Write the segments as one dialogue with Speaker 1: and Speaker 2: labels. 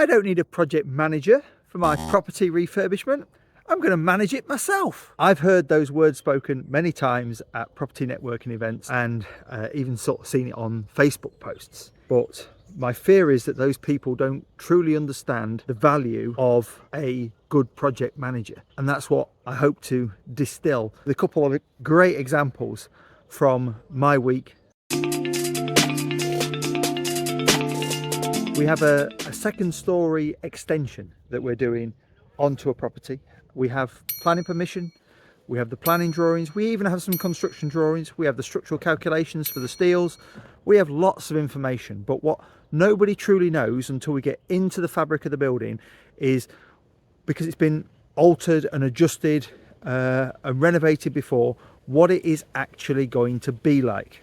Speaker 1: I don't need a project manager for my property refurbishment. I'm going to manage it myself. I've heard those words spoken many times at property networking events and even sort of seen it on Facebook posts. But my fear is that those people don't truly understand the value of a good project manager. And that's what I hope to distill with a couple of great examples from my week. We have a second story extension that we're doing onto a property. We have planning permission, we have the planning drawings, we even have some construction drawings, we have the structural calculations for the steels. We have lots of information, but what nobody truly knows until we get into the fabric of the building is, because it's been altered and adjusted and renovated before, what it is actually going to be like.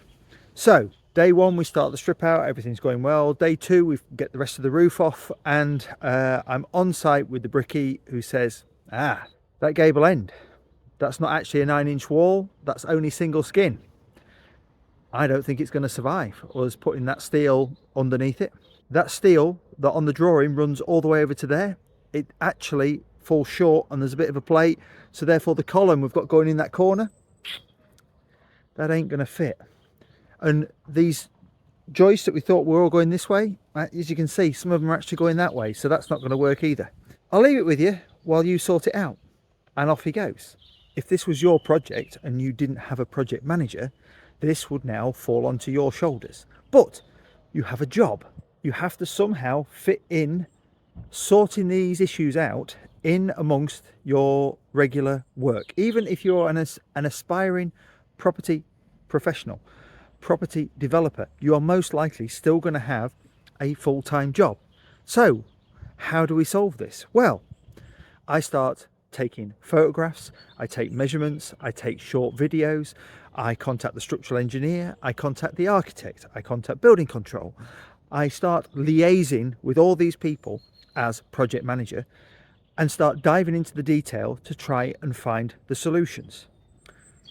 Speaker 1: So day one, we start the strip out, everything's going well. Day two, we get the rest of the roof off, and I'm on site with the brickie who says, that gable end, that's not actually a 9-inch wall, that's only single skin. I don't think it's going to survive us putting that steel underneath it. That steel that on the drawing runs all the way over to there, it actually falls short and there's a bit of a plate, so therefore the column we've got going in that corner, that ain't going to fit. And these joists that we thought were all going this way, as you can see, some of them are actually going that way, so that's not going to work either. I'll leave it with you while you sort it out, and off he goes. If this was your project and you didn't have a project manager, this would now fall onto your shoulders. But you have a job. You have to somehow fit in sorting these issues out in amongst your regular work. Even if you're an aspiring property professional, property developer, you are most likely still going to have a full-time job. So how do we solve this? Well, I start taking photographs, I take measurements, I take short videos, I contact the structural engineer, I contact the architect, I contact building control. I start liaising with all these people as project manager and start diving into the detail to try and find the solutions.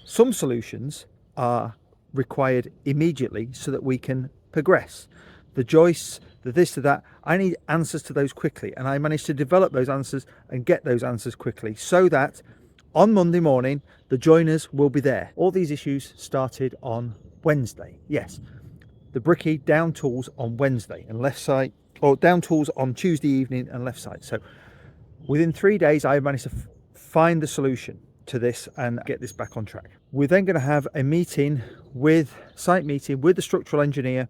Speaker 1: Some solutions are required immediately so that we can progress. The joists, the this, the that, I need answers to those quickly, and I managed to develop those answers and get those answers quickly so that on Monday morning the joiners will be there. All these issues started on Wednesday. Yes, the brickie down tools on Wednesday and left side, or down tools on Tuesday evening and left side. So within 3 days I managed to find the solution to this and get this back on track. We're then going to have a meeting site meeting with the structural engineer.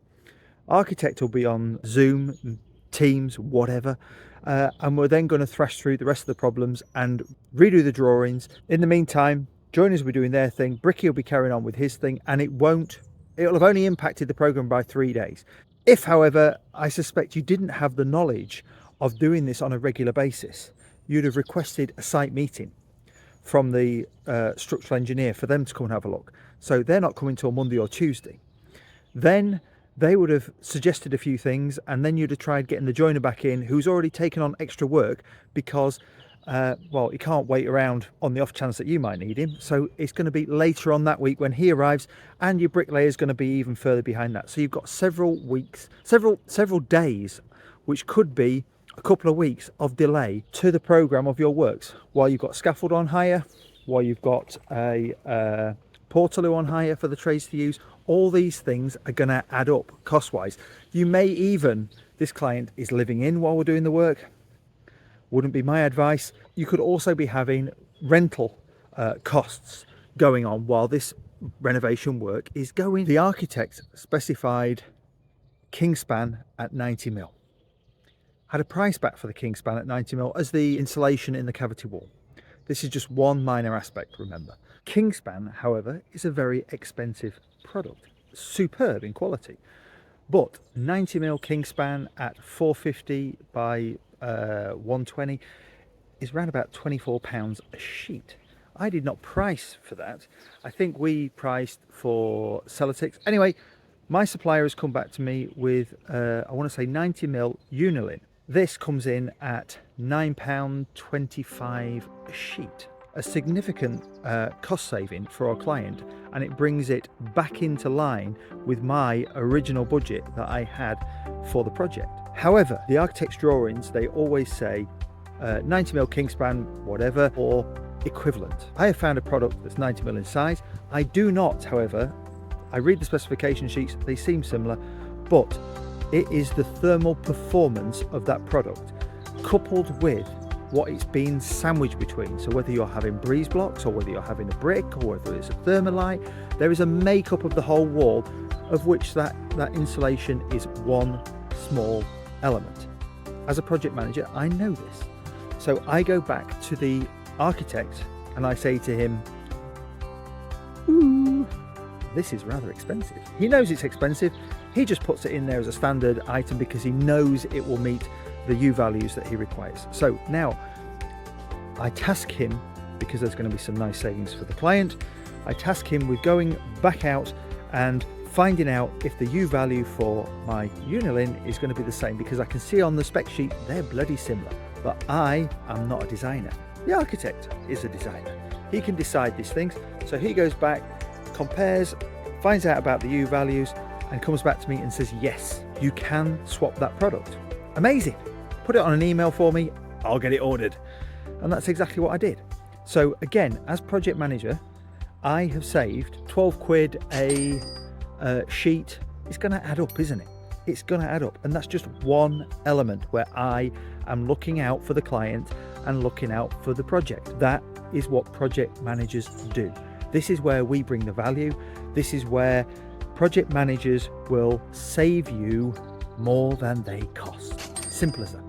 Speaker 1: Architect will be on Zoom, Teams, whatever, and we're then going to thrash through the rest of the problems and redo the drawings. In the meantime, joiners will be doing their thing, brickie will be carrying on with his thing, and it'll have only impacted the program by 3 days. If, however, I suspect you didn't have the knowledge of doing this on a regular basis, you'd have requested a site meeting from the structural engineer for them to come and have a look. So they're not coming till Monday or Tuesday. Then they would have suggested a few things, and then you'd have tried getting the joiner back in who's already taken on extra work because, well, he can't wait around on the off chance that you might need him. So it's going to be later on that week when he arrives, and your bricklayer is going to be even further behind that. So you've got several weeks, several days, which could be a couple of weeks of delay to the program of your works, while you've got scaffold on hire, while you've got a portaloo on hire for the trades to use. All these things are going to add up cost wise. You may even, this client is living in while we're doing the work, wouldn't be my advice. You could also be having rental costs going on while this renovation work is going. The architect specified kingspan at 90mm. Had a price back for the kingspan at 90mm as the insulation in the cavity wall. This is just one minor aspect, remember. Kingspan, however, is a very expensive product, superb in quality, but 90mm kingspan at 450 by 120 is around about £24 a sheet. I did not price for that. I think we priced for Celotex. Anyway, my supplier has come back to me with I want to say 90mm Unilin. This comes in at £9.25 a sheet. A significant cost saving for our client, and it brings it back into line with my original budget that I had for the project. However, the architect's drawings, they always say 90mm Kingspan, whatever, or equivalent. I have found a product that's 90mm in size. I do not, however, I read the specification sheets, they seem similar, but it is the thermal performance of that product coupled with what it's been sandwiched between. So whether you're having breeze blocks or whether you're having a brick or whether it's a thermalite, there is a makeup of the whole wall of which that insulation is one small element. As a project manager, I know this. So I go back to the architect and I say to him, ooh, this is rather expensive. He knows it's expensive. He just puts it in there as a standard item because he knows it will meet the U values that he requires. So now I task him, because there's going to be some nice savings for the client, I task him with going back out and finding out if the U value for my Unilin is going to be the same, because I can see on the spec sheet they're bloody similar, but I am not a designer. The architect is a designer. He can decide these things. So he goes back, compares, finds out about the U values, and comes back to me and says, yes, you can swap that product. Amazing. Put it on an email for me, I'll get it ordered. And that's exactly what I did. So again, as project manager, I have saved 12 quid a sheet. It's going to add up, isn't it? It's going to add up. And that's just one element where I am looking out for the client and looking out for the project. That is what project managers do. This is where we bring the value. This is where project managers will save you more than they cost. Simple as that.